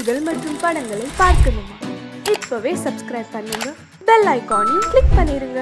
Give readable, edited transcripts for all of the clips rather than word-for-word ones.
நிகழ்ச்சிகள் மற்றும் படங்களை பார்க்கணுமா? இப்பவே சப்ஸ்கிரைப் பண்ணுங்க, பெல் ஐகானையும் கிளிக் பண்ணிருங்க.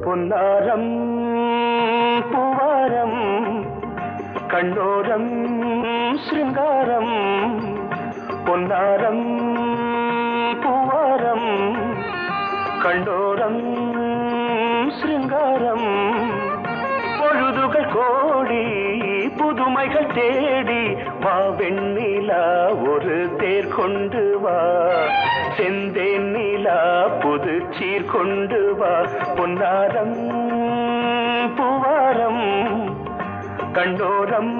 பொன்னாரம் பூவாரம் கண்ணோரம் சிருங்காரம், பொன்னாரம் பூவாரம் கண்ணோரம் சிருங்காரம், பொழுதுகள் கோடி புதுமைகள் தேடி வா வெண்ணிலா ஒரு தேர் கொண்டு வா, செந்தேன் நிலா புது சீர் கொண்டு வா, பொன்னாரம் பூவாரம் கண்ணோரம்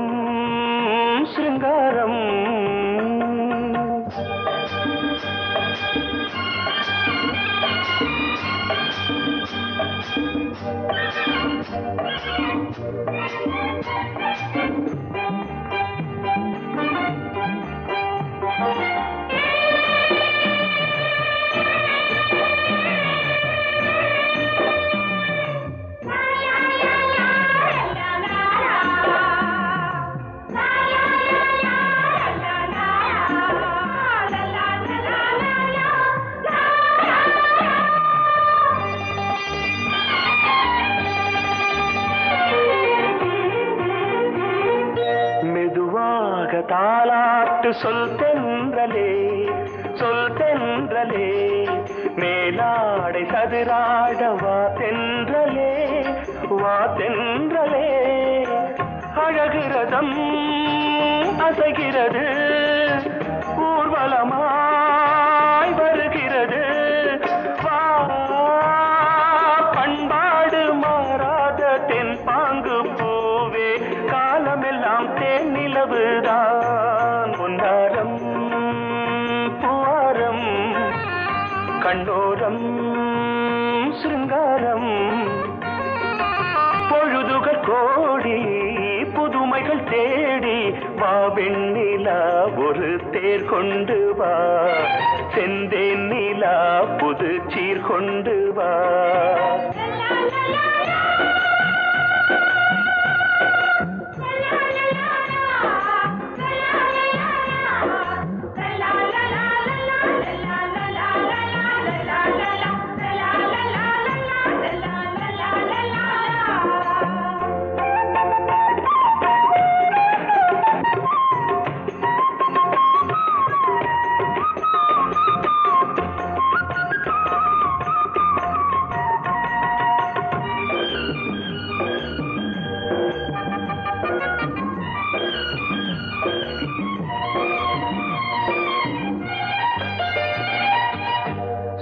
சிருங்காரம். தாலாட்டு சொல் தென்றலே, சொல் தென்றலே, மேலாடை சதுராட வா தென்றலே, வா தென்றலே, அழகிறதம் அசைகிறது ஊர்வலமாய் வருகிறது, வா பண்பாடு மாறாத தென் பாங்கு பூவே, காலமெல்லாம் தேன் நிலவுதான், பொன்னாரம் பூவாரம் கண்ணோரம் சிருங்காரம், பொழுதுகள் கோடி புதுமைகள் தேடி வா வெண்ணிலா ஒரு தேர் கொண்டு வா, செந்தேன் நிலா புது சீர் கொண்டு வா.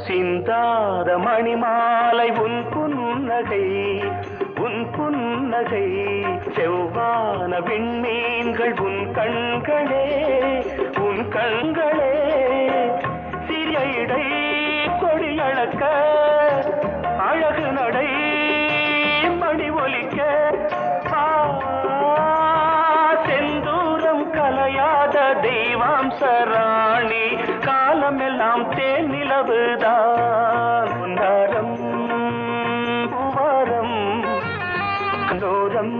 சிந்தாத மணிமாலை உன் புன்னகை, உன் புன்னகை, செவ்வான விண்மீன்கள் உன் கண்களே, உன் கண்களே, சிறிய இடை கொடியளக்க அழகு நடை மணி ஒலிக்க, செந்தூரம் கலையாத தெய்வாம்சராணி, காலமெல்லாம் தேன் நிலவுதான், பொன்னாரம் பூவாரம் கண்ணோரம்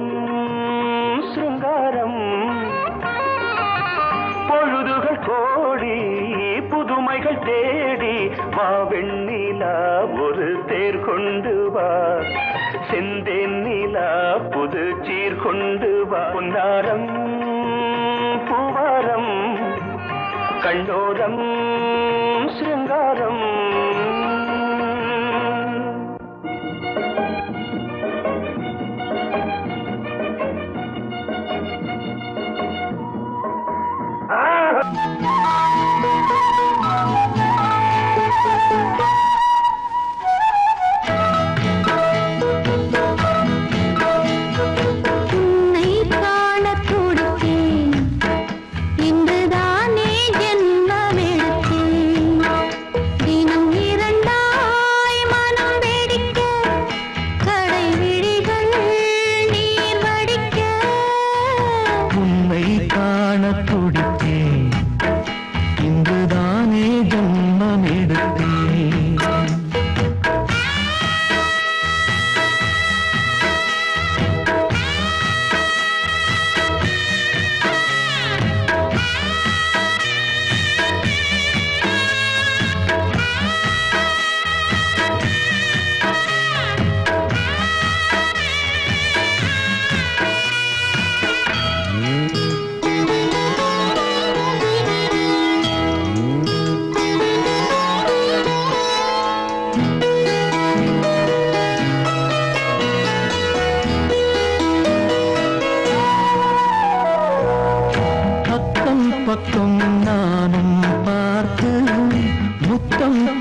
சிருங்காரம், பொழுதுகள் கோடி புதுமைகள் தேடி வா வெண்ணிலா ஒரு தேர் கொண்டு வா, செந்தேன் நிலா புது சீர் கொண்டு வா, பொன்னாரம் பூவாரம் கண்ணோரம் சிருங்காரம். இன்றுதானே ஜென்மமெடுத்தேன்,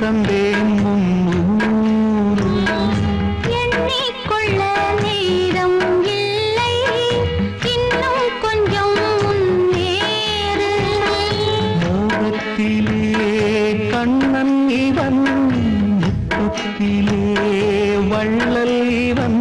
தந்தேன் முன்னூறு. எண்ணிக்கொள்ள நேரம் இல்லை, இன்னும் கொஞ்சம் முன்னேறு. மோகத்திலே கண்ணன் இவன், முத்தத்திலே வள்ளல் இவன்.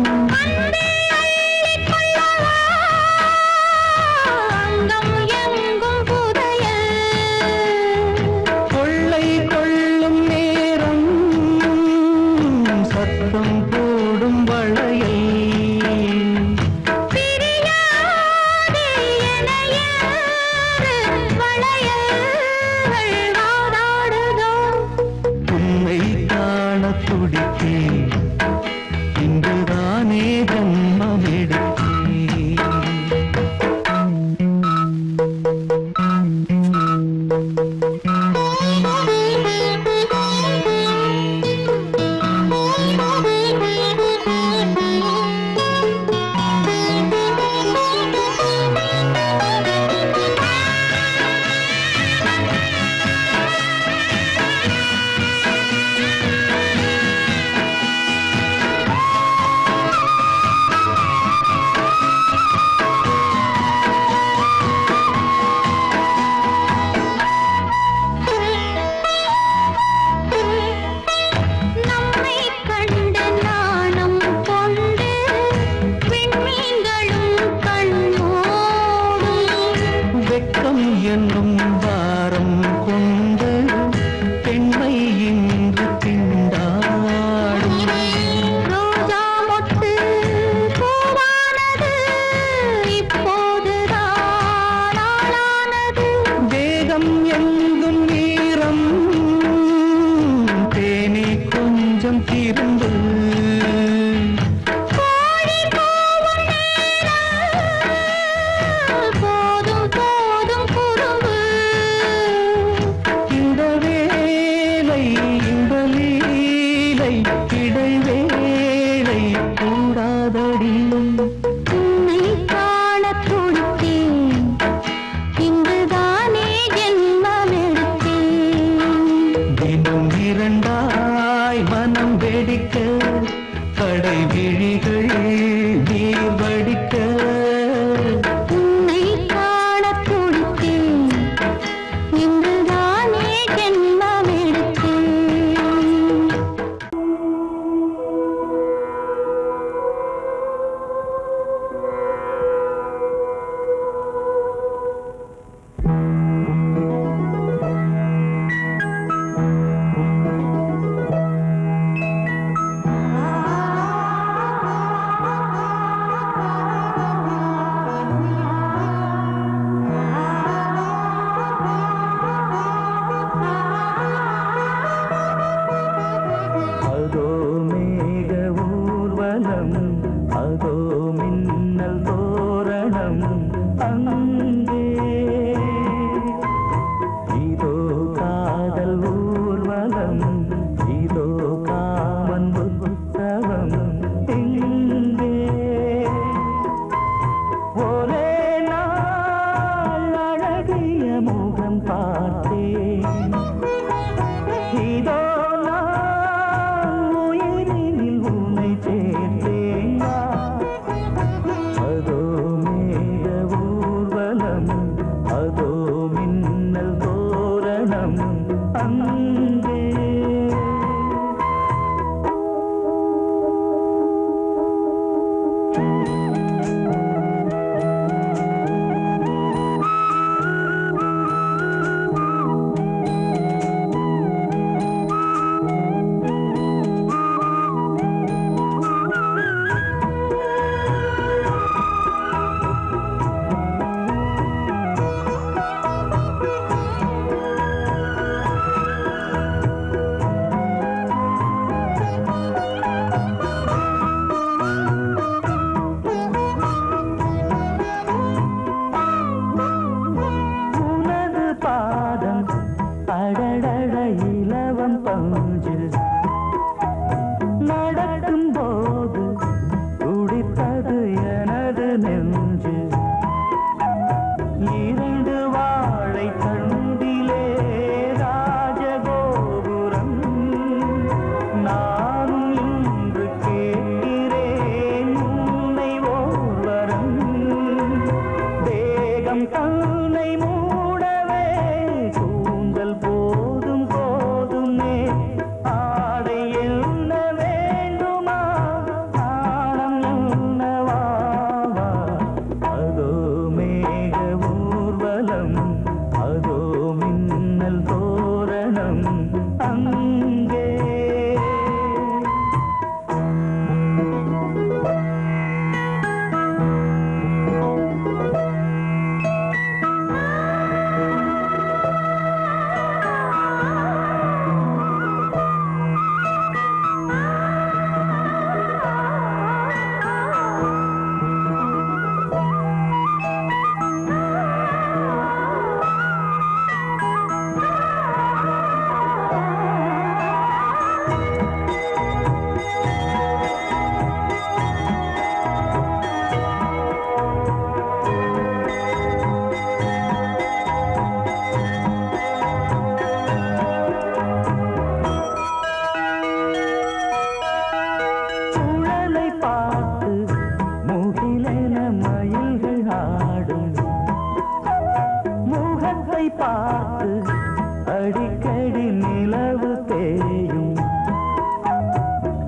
தேடி நிலவு தேயும்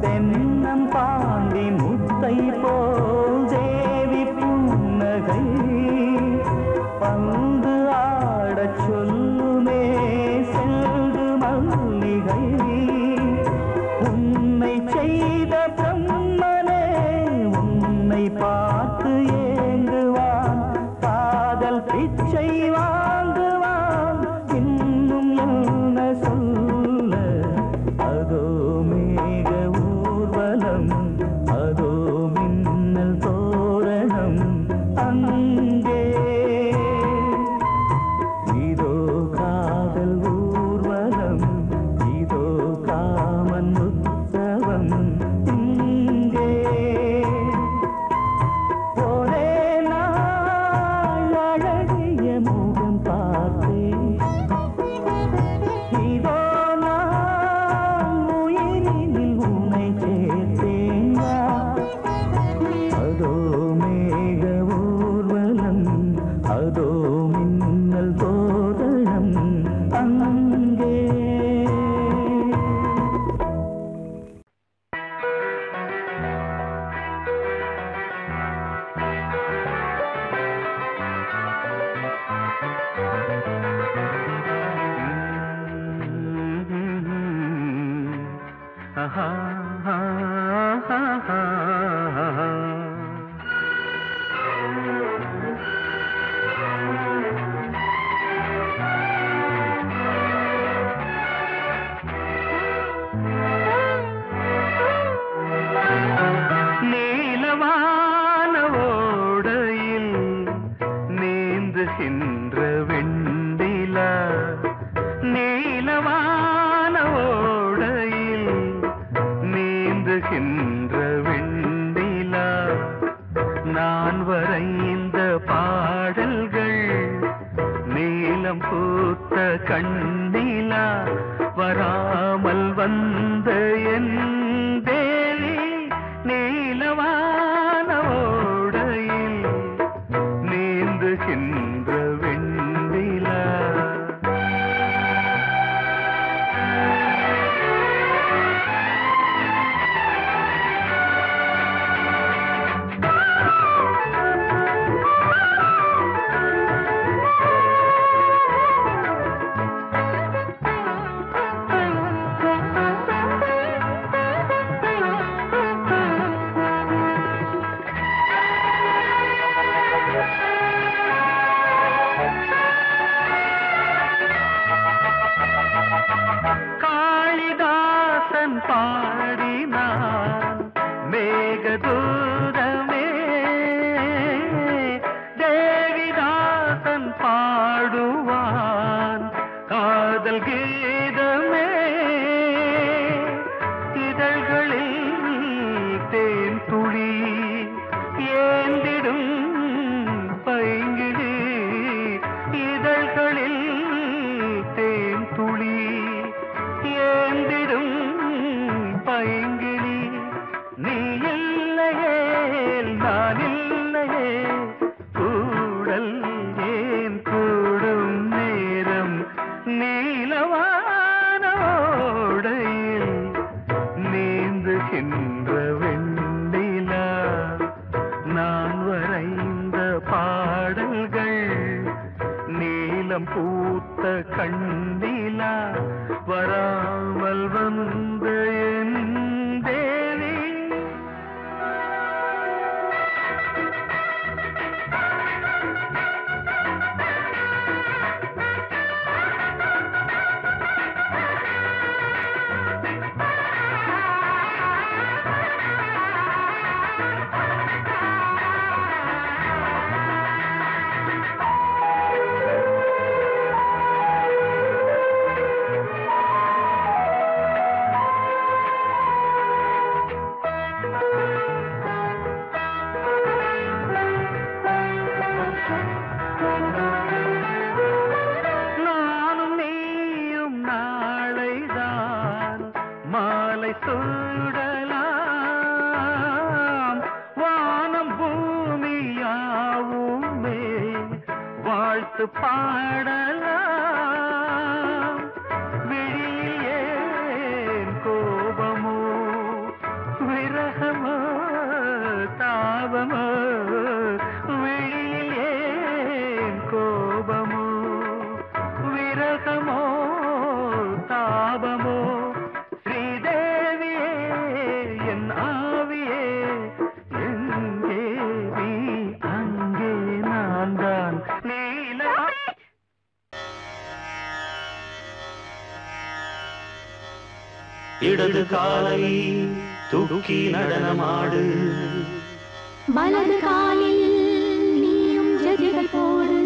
தென்னம் பாண்டி முத்தை போல் தேவி புன்னகை பந்து ஆடச் சொல்லுமே செல்து மல்லிகை உன்னை செய்த பிரம்மனே உன்னை பார்த்து ஏங்குவான் காதல் பிச்சை வாங்குவான் இன்னும் என்ன சொல்ல அதோ மேக ஊர்வலம் அதோ மின்னல் தோரணம் அங்கே இதோ காதல் ஊர்வலம் இதோ காமன் உற்சவம் இங்கே ஒரே நாள் அழகிய முகம் பார்த்தேன் இதோ நான் உயிரினில் உன்னை சேர்த்தேன் அதோ மேக ஊர்வலம் அதோ மின்னல் தோரணம் அங்கே நீலவான ஓடையில் நீந்துகின்ற வெண்ணிலா நீலவான ஓடையில் நீந்துகின்ற வெண்ணிலா நான் வரைந்த பாடல்கள் நீலம் பூத்த கண்ணிலா வராமல் வந்த என் தேவி நீலவான ஓடையில் நீந்துகின்ற வெண்ணிலா காளிதாசன் பாடினான் மேகதூதமே தேவிதாசன் பாடுவான் காதல் கீதமே இதழ்களில் தேன் துளி ஏந்திடும் பைங்கிழி இதழ்களில் தேன் துளி ஏந்திடும் பைங்கிழி நீ இல்லையே நான் இல்லையே கூடல் ஏன் கூடும் நேரம் நீலவான ஓடையில் நீந்துகின்ற வெண்ணிலா நான் வரைந்த பாடல்கள் நீலம் பூத்த கண்ணிலா வராமல் வந்த என் தேவி வாழ்த்து பாடலாம் விழி இடது காலை தூக்கி நடனமாடு வலது காலில் நீயும் ஜதிகள் போடு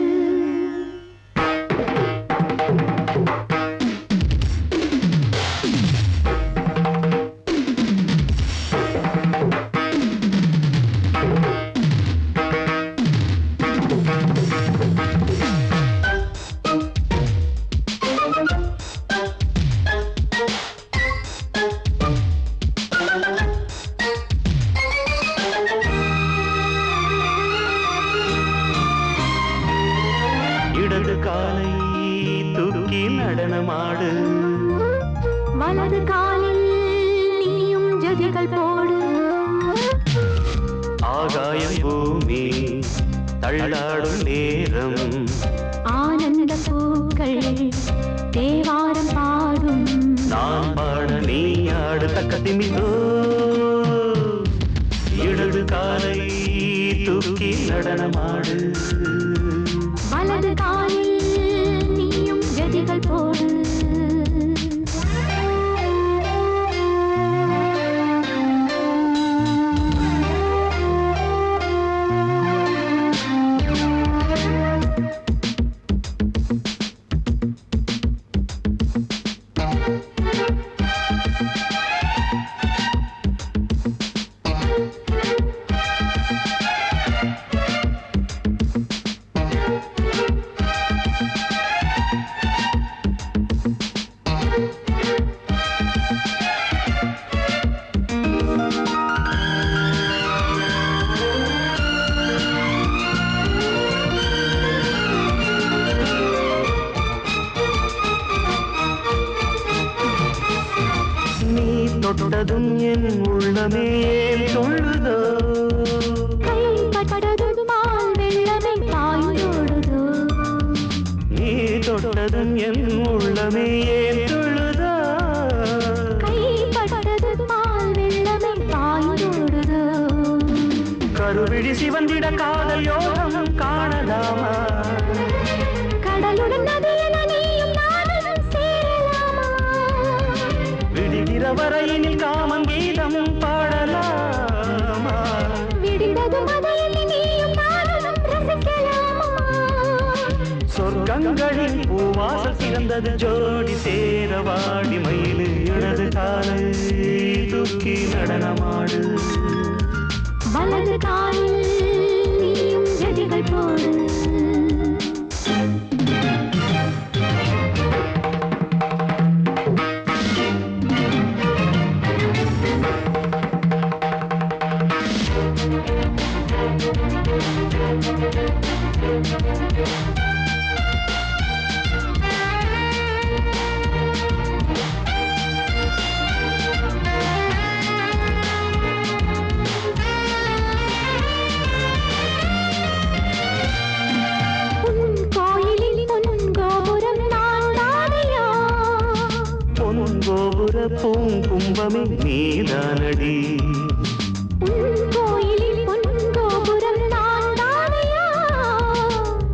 இடது காலை தூக்கி நடனமாடு வலது காலில் நீயும் ஜதிகள் போடு ஆகாயம் பூமி தள்ளாடும் நேரம் ஆனந்த பூக்கள் தேவாரம் பாடும் நான் பாட நீ ஆடு தக்க திமிதோ இடது காலை தூக்கி நடனமாடு வலது காலில் நீயும் ஜதிகள் போடு தொட்டதும் என் உள்ளமே சொல்லுதோ கைப்பட்டதும் பால் வெள்ளமே பாயோடுதோ நீ தொட்டதும் என் உள்ளமே சொல்லுதோ கைப்பட்டதும் பால் வெள்ளமே பாயோடுதோ கருவிழி சிவந்திட காதல் யோகம் காணலாமா கடலுடன் நதியில நீயும் நானும் சேரலாமா விடுகிற வரையினில் காமன் கீதம் பாடலாமா விடிந்தது மதையில் நீயும் நானும் ரசிக்கலாமா சொர்க்கங்களில் பூவாசல் சிறந்தது ஜோடி சேர வாடி மயிலு இடது காலை தூக்கி நடனமாடு வலது காலில் நீயும் ஜதிகள் போடு பூங்கும்பமே நீதானடி கோயிலில் பொன்கோபுரம் நான் தானையா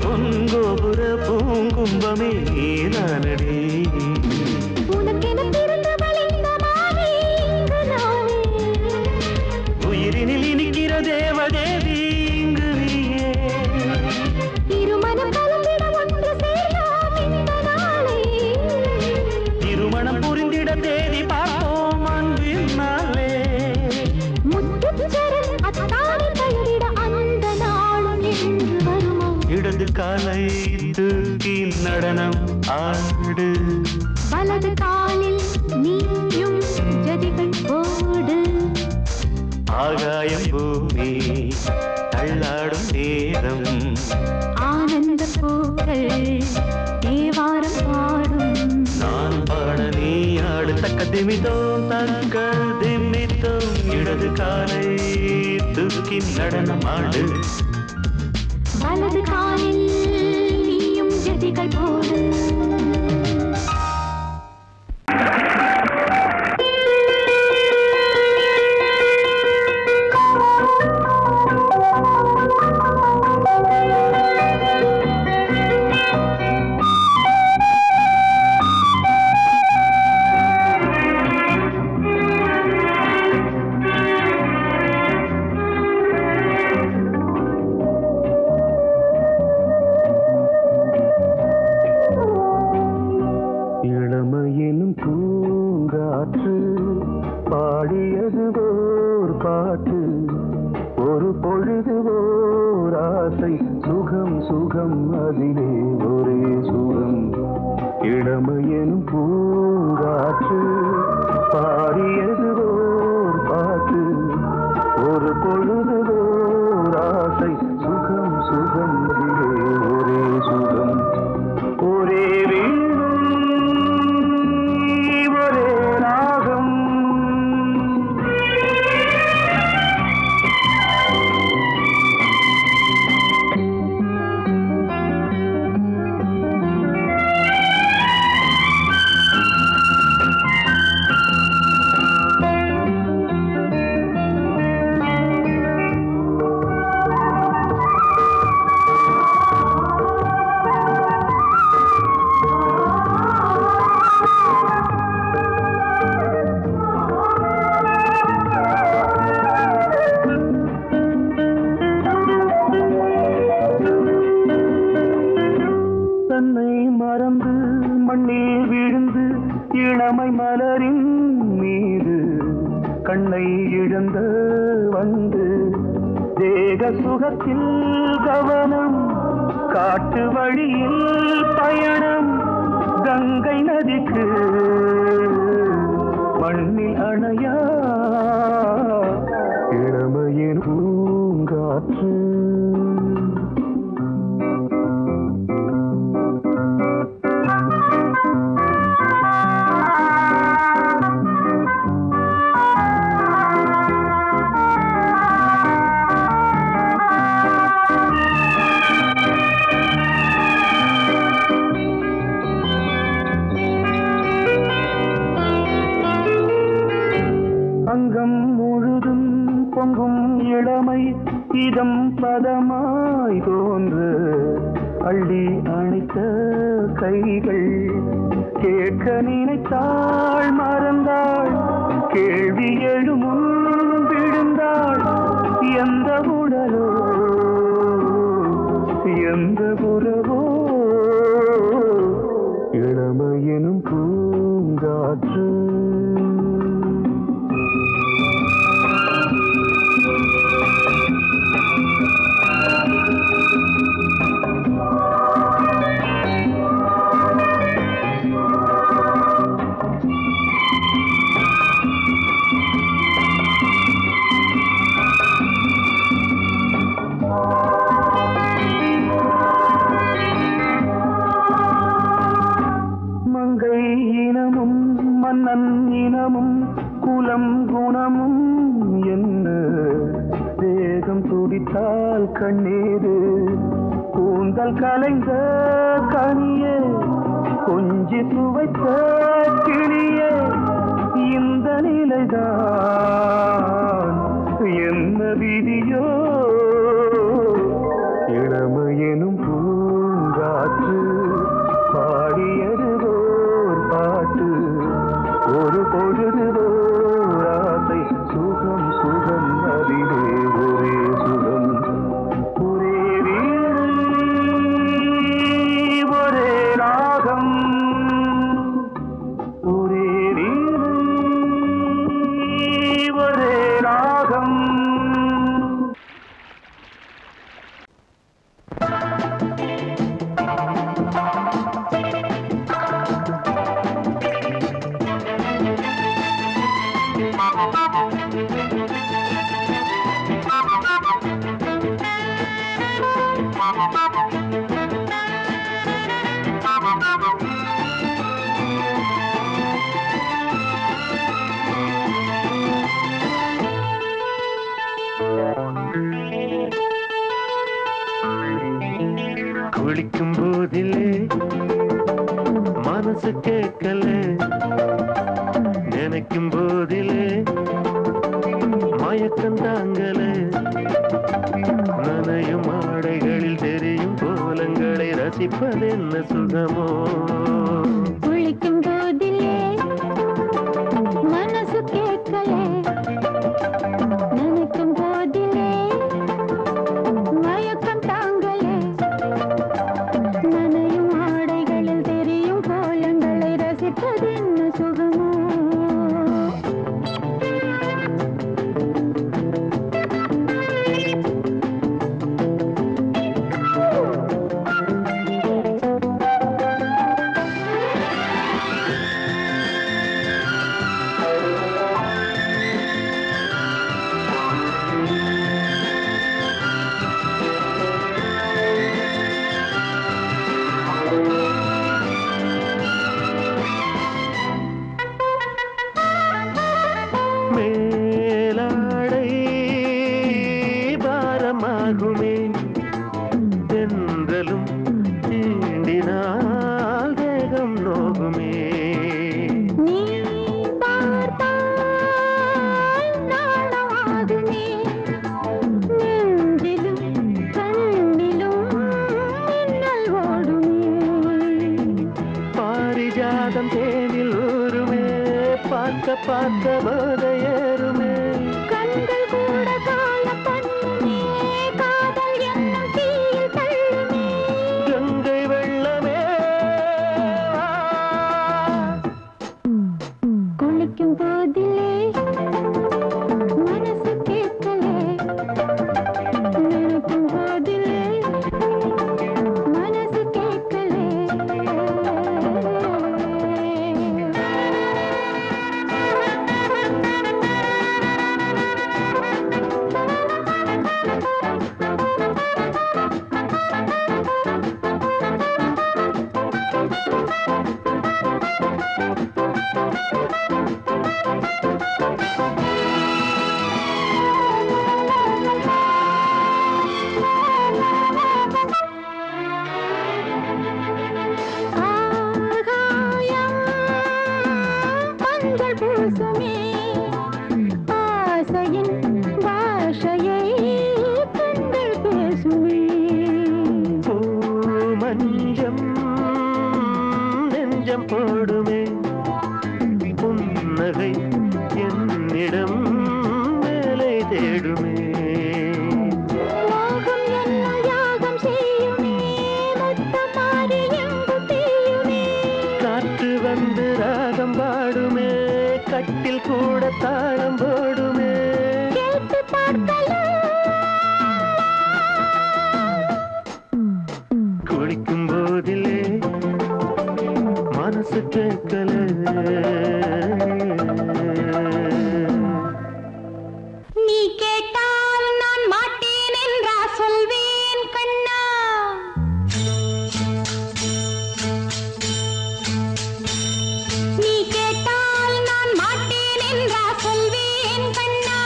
பொன்கோபுர பூங்கும்பமே நீதானடி உனக்கென பிறந்தவள் இந்த மாறி இங்கு நானே உயிரினில் இனிக்கிற தேவதேவி இங்கு நீயே திருமணம் கலந்திட ஒன்று சேரலாம் இந்த நாளே திருமணம் புரிந்திட தேதி பார்ப்போம் அன்பினாலே முத்துச்சரன் அத்தானி பெயரிட அந்த நாளும் என்று வருமோ இடது காலை தூக்கி நடனம் ஆடு வலது காலில் நீயும் ஜதிகள் போடு ஆகாயம் பூமி தள்ளாடும் நேரம் ஆனந்த பூக்கள் தேவாரம் பாடும் நான் பாட நீ ஆடு தக்க திமிதோம் தக்க திமித்தோம் இடது காலை தூக்கி நடனமாடு வலது காலில் நீயும் ஜதிகள் போடு எனும் பூங்காற்று பாடியது ஓர் பாட்டு ஒரு பொழுது ஓர் ஆசை சுகம் சுகம் அதிலே ஒரே சுகம் இளமை எனும் பூங்காற்று பாடியது ஓர் பாட்டு ஒரு பொழுது ஓர் ஆசை சுகம் சுகம் அதிலே ஒரே சுகம் ஒரே மலரின் மீது கண்ணை இழந்த வந்து தேக சுகத்தில் கவனம் காட்டு வழியில் பயணம் கங்கை நதிக்கு மண்ணில் அணையா இளமையின் பூங்காற்று அங்கம் முழுதும் பொங்கும் இளமை இதம் பதமாய் தோன்று அள்ளி அணைத்த கைகள் கேட்க நினைத்தாள் மறந்தாள் கேள்வி எழுமுன் விழுந்தாள் எந்த உடலோ எந்த உறவோ இளமையெனும் பூங்காற்று மங்கை இனமும் மன்னன் இனமும் குலம் குணமும் என்ன தேகம் துடித்தால் கண்ணீரு கூந்தல் கலைந்த கனியே கொஞ்சி துவைத்த கிளியே இந்த நிலைதான் என்ன விதியோ இளமையெனும் பூங்காற்று பாடியது ஓர் பாட்டு ஒரு பொழுது ஓர் ஆசை சுகம் சுகம் அதிலே ஒரே சுகம் ஒரே வீடு ஒரே ராகம் ஒரே வீடு ஒரே ராகம் குளிக்கும் போதிலே மனசு கேட்கல நினைக்கும் போதிலே மயக்கம் தாங்கல நனையும் ஆடைகளில் தெரியும் கோலங்களை ரசிப்பதென்ன சுகமோ குளிக்கும் போதிலே மனசு கேட்கல நினைக்கும் போதிலே மயக்கம் தாங்கலே நனையும் ஆடைகளில் தெரியும் கோலங்களை ரசிப்பதென்ன சுகமோ பார்த்த போதையேறுமே கண்கள் கூட காய பண்ணுமே காதல் என்னும் தீயில் தள்ளுமே கங்கை வெள்ளமே குளிக்கும் போதிலே மனசு கேட்கலே நினைக்கும் போதிலே மனசு கேட்கலே போடுமே புன்னகை என்னிடம் வேலை தேடுமே மோகம் என்னும் யாகம் செய்யுமே முத்தம் மாறி எங்கும் தீயுமே காற்று வந்து ராகம் பாடுமே கட்டில் கூட தாளம் போடுமே கேட்டு பார்க்கலாம் குளிக்கும் போதிலே மனசு கேட்கல நீ கேட்டால் நான் மாட்டேன் என்றா சொல்வேன் கண்ணா நீ கேட்டால் நான் மாட்டேன் என்றா சொல்வேன் கண்ணா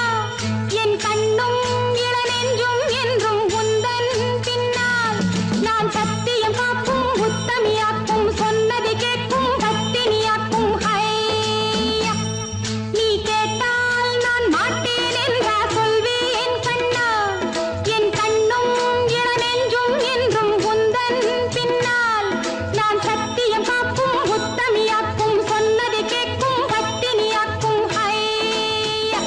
என் கண்ணும் இளநெஞ்சும் என்றும் உந்தன் பின்னால் நான் சத்தியம் காக்கும் உத்தமியாக்கும் சொன்னதை கேட்கும் பத்தினியாக்கும் ஹையா நீ கேட்டால் நான் மாட்டேன் என்றா சொல்வேன் கண்ணா என் கண்ணும் இளநெஞ்சும் என்றும் உந்தன் பின்னால் நான் சத்தியம் காக்கும் உத்தமியாக்கும் சொன்னதை கேட்கும் பத்தினியாக்கும் ஹையா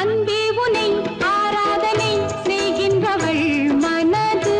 அன்பே உனை ஆராதனை செய்கின்றவள் மனது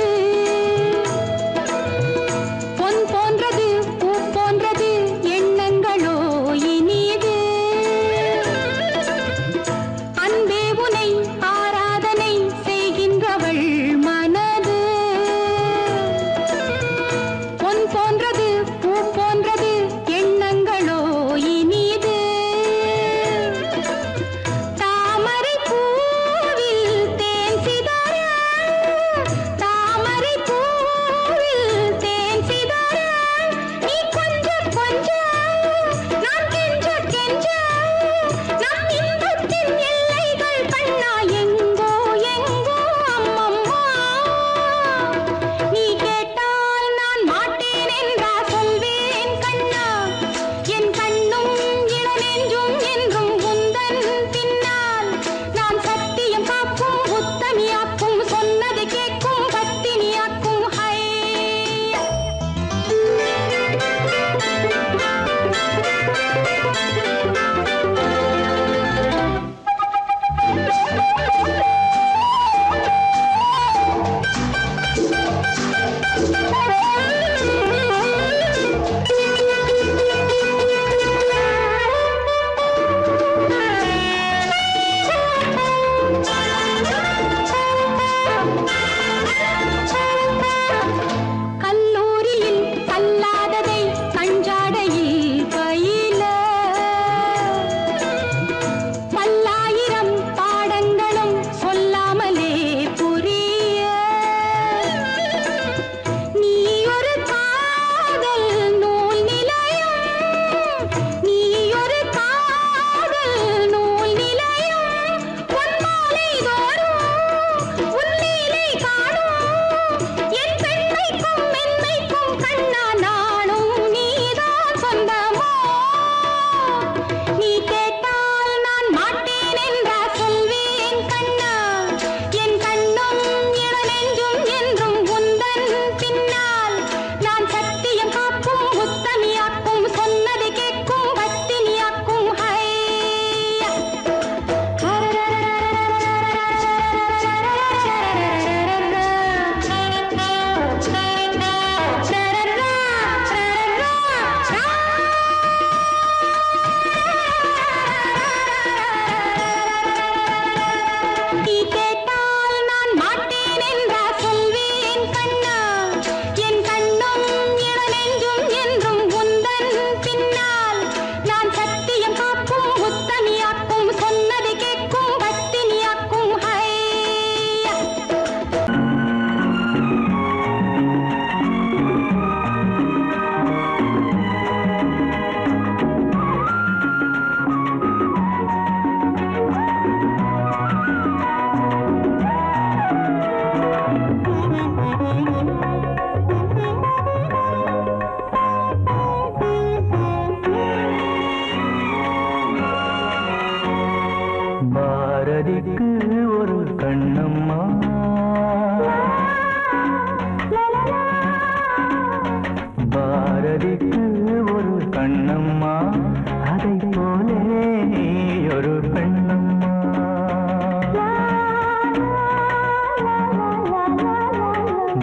பின்னால் நான் சத்தியம் காக்கும் உத்தமியாக்கும் சொன்னதை கேட்கும் பத்தினியாக்கும் ஹையா. பாரதிக்கு ஒரு கண்ணம்மா பாரதிக்கு ஒரு கண்ணம்மா அதை போலே நீ ஒரு பெண்ணம்மா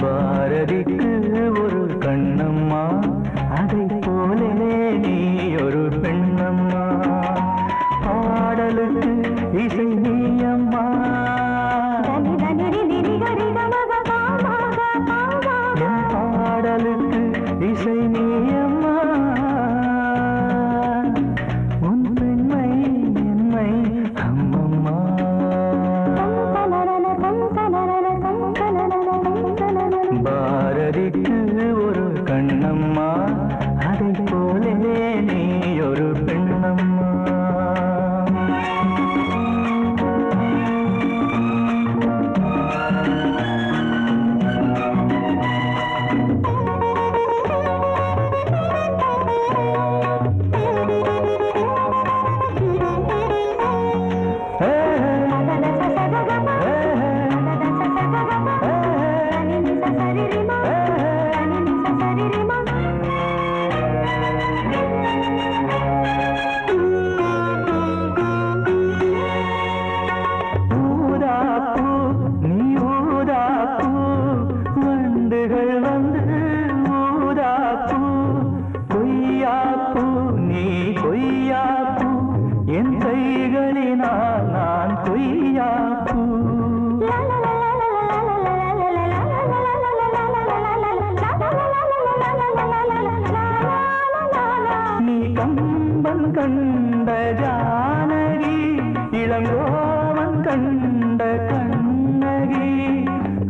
பாரதிக்கு ஒரு கண்ணம்மா அதை போலே நீ ஒரு பெண்ணம்மா பாடலுக்கு இசை நீயம்மா என் பாடலுக்கு இசை நீயம்மா உன் பெண்மை என்னை அம்மம்மா பாரதிக்கு ஒரு கண்ணம்மா அதை போலே நீ ஒரு பெண்ணம்மா கண்ட ஜானகி இளங்கோவன் கண்ட கண்ணகி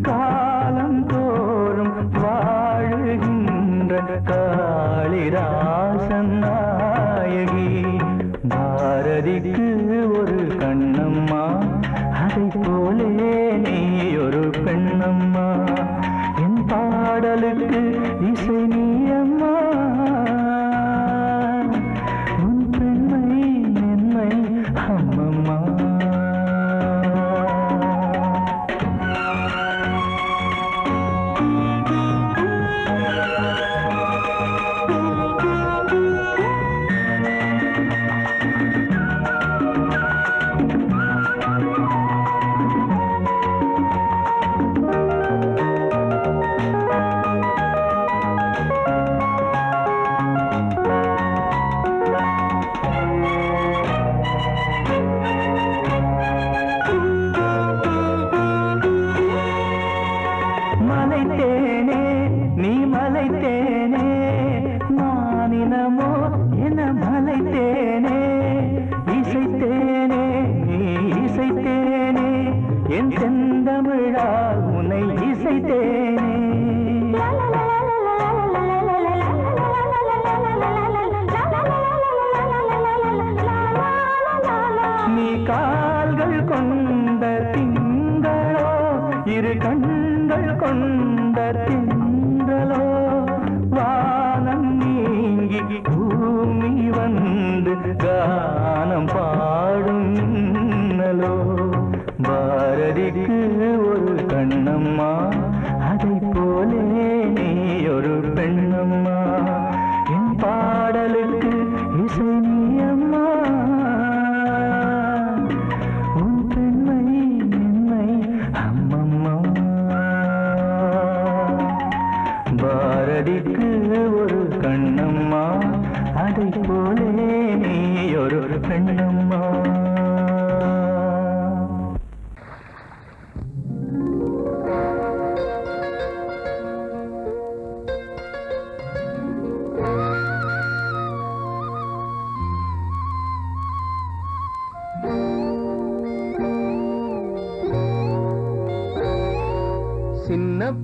காலம் தோறும் வாழுகின்ற காளிதாசன் நாயகி பாரதிக்கு ஒரு கண்ணம்மா அதை போலே நீ ஒரு பெண்ணம்மா என் பாடலுக்கு இசை நீயம்மா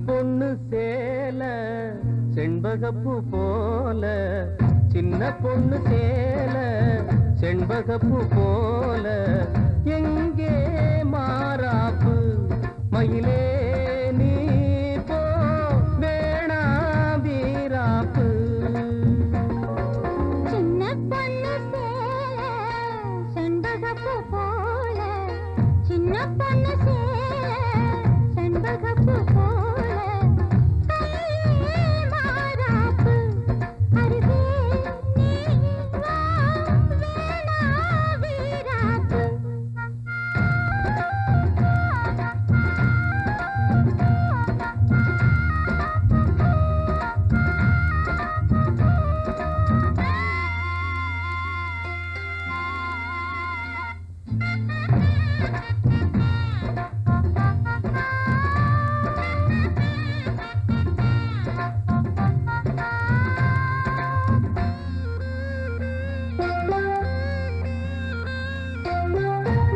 பொண்ணு சேல செண்பகப்பூ போல, சின்ன பொண்ணு சேல செண்பகப்பூ போல, எங்கே மாறாப்பு மயிலே நீ போ வேணா வீராப்பு. சின்ன பொண்ணு சேல செண்பகப்பூ போல, சின்ன பொண்ணு சேல செண்பகப்பூ போல, கையிலே மாறாப்பு அருகே நீ வா வேணா வீராப்பு.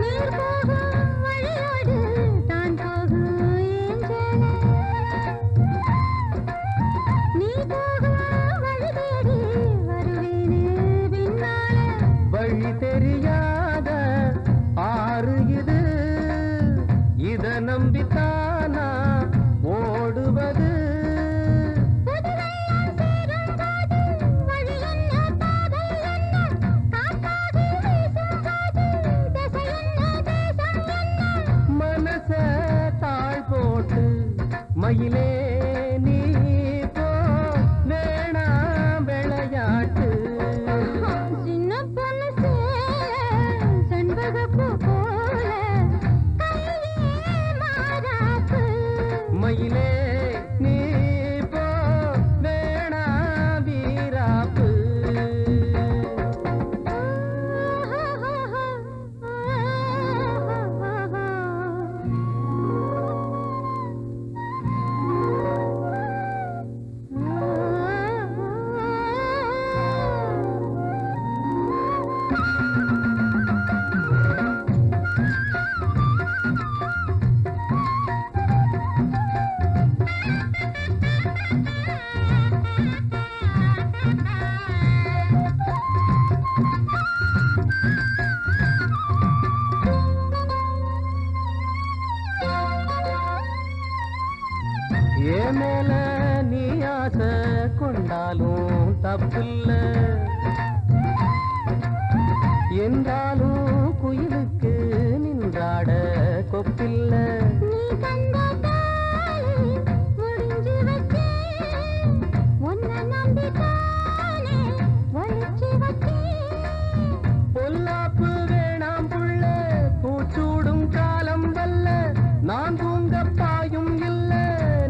நீர் போகும் வழியோடு தான் போகும் ஏஞ்சல, நீ போகும் வழி தேடி வருவேனே பின்னால. வழி தெரியாத ஆறு இது, இத நம்பித்தானா ஓடுவது. புதுவெள்ளம் சேரும் போது வழி என்ன பாதை என்ன, காற்றாகி வீசும் போது திசை என்ன தேசம் என்ன. மனச தாழ் போட்டு மயிலே நீ போ வேணா விளையாட்டு. சின்ன பொண்ணு சேல செண்பகப்பூ போல, கையிலே மாறாப்பு மயிலே நீ போ வேணா வீராப்பு. ஏ மேல நீ ஆசை கொண்டாலும் தப்பில்ல, என்றாலும் குயிலுக்கு நின்றாட கொப்பில்ல. நீ கண்ட தாலி முடிஞ்சு வச்சேன், உன்னை நம்பித்தானே ஒழிச்சு வச்சேன். பொல்லாப்பு வேணாம் புள்ள, பூச்சூடும் காலம் வல்ல, நான் தூங்க பாயும் இல்ல,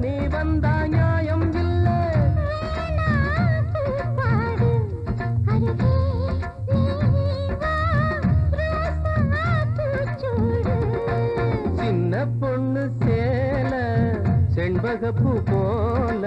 நீ வந்தா நியாயம் இல்ல. பாடு அருகே நீ வா ரோசா பூச்சூடு. சின்ன பொண்ணு சேல செண்பகப்பூ போல,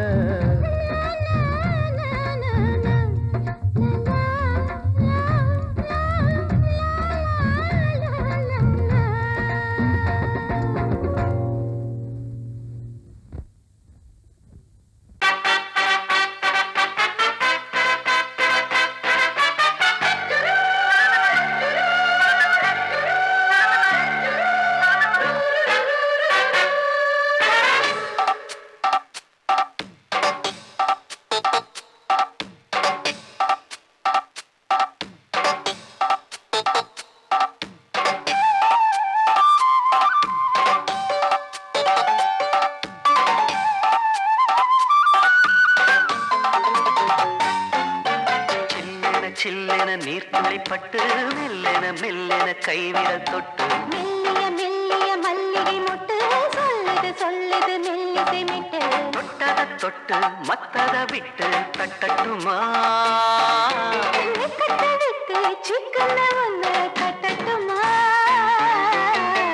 சில்லென நீர்த்துளிப்பட்டு மெல்லென மெல்லென கைவிரல் தொட்டு, மெல்லிய மெல்லிய மல்லிகை மொட்டு சொல்லுது சொல்லுது மெல்லிசை மிட்டு. தொட்டத தொட்டு மத்தத விட்டு தட்டட்டுமா, வெக்கத்தை விட்டு சிக்கன ஒன்று கட்டட்டுமா.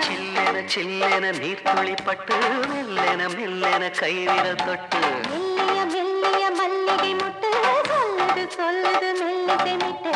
சில்லென சில்லென நீர்த்துளிப்பட்டு மெல்லென மெல்லென கைவிரல் தொட்டு, மெல்லிய மெல்லிய மல்லிகை மொட்டு சொல்லுது சொல்லுது மெல்லிசை மிட்டு.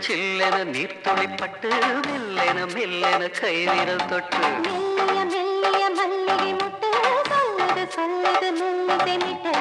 சில்லென நீர்த்துளிப்பட்டு மெல்லென மெல்லென கைவிரல் தொட்டு மெல்லிய மெல்லிய மல்லிகை முட்டு சொல்லுது சொல்லுது மெல்லிசை மிட்டு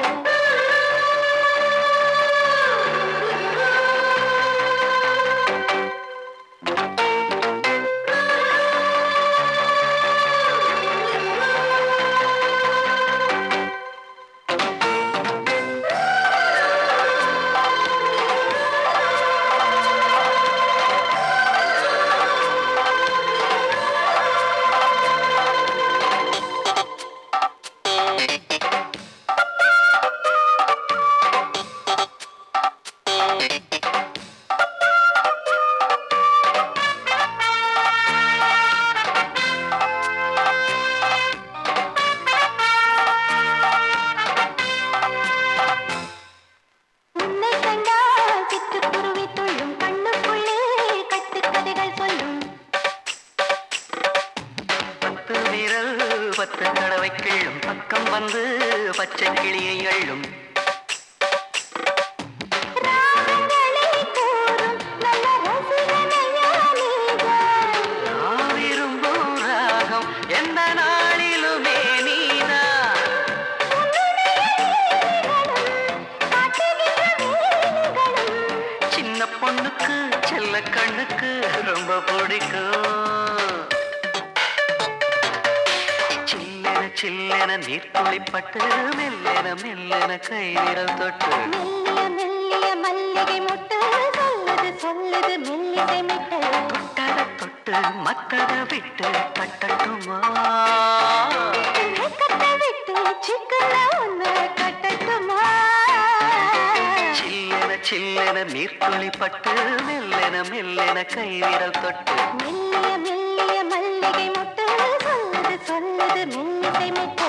பத்து கடவை கிள்ளும் பக்கம் வந்து பச்சை கிளியை அள்ளும் விரும்பும் ராகம் எந்த நாளிலுமே நீதா சின்ன பொண்ணுக்கு செல்ல கண்ணுக்கு ரொம்ப பிடிக்கும் சில்லென நீர்த்துளிப்பட்டு மெல்லென மெல்லென கைவிரல் தொட்டு மெல்லிய மெல்லிய மல்லிகை முட்டு சொல்லுது சொல்லுது மெல்லிசை மிட்டு தொட்டத தொட்டு மத்தத விட்டு கட்டட்டுமா கட்ட விட்டு சிக்கன ஒன்று கட்டட்டுமா சில்லென நீர்த்துளிப்பட்டு மெல்லென மெல்லென கைவிரல் தொட்டு மெல்லிய மெல்லிய மல்லிகை முட்டு சொல்லுது சொல்லுது மெல்லிசை மிட்டு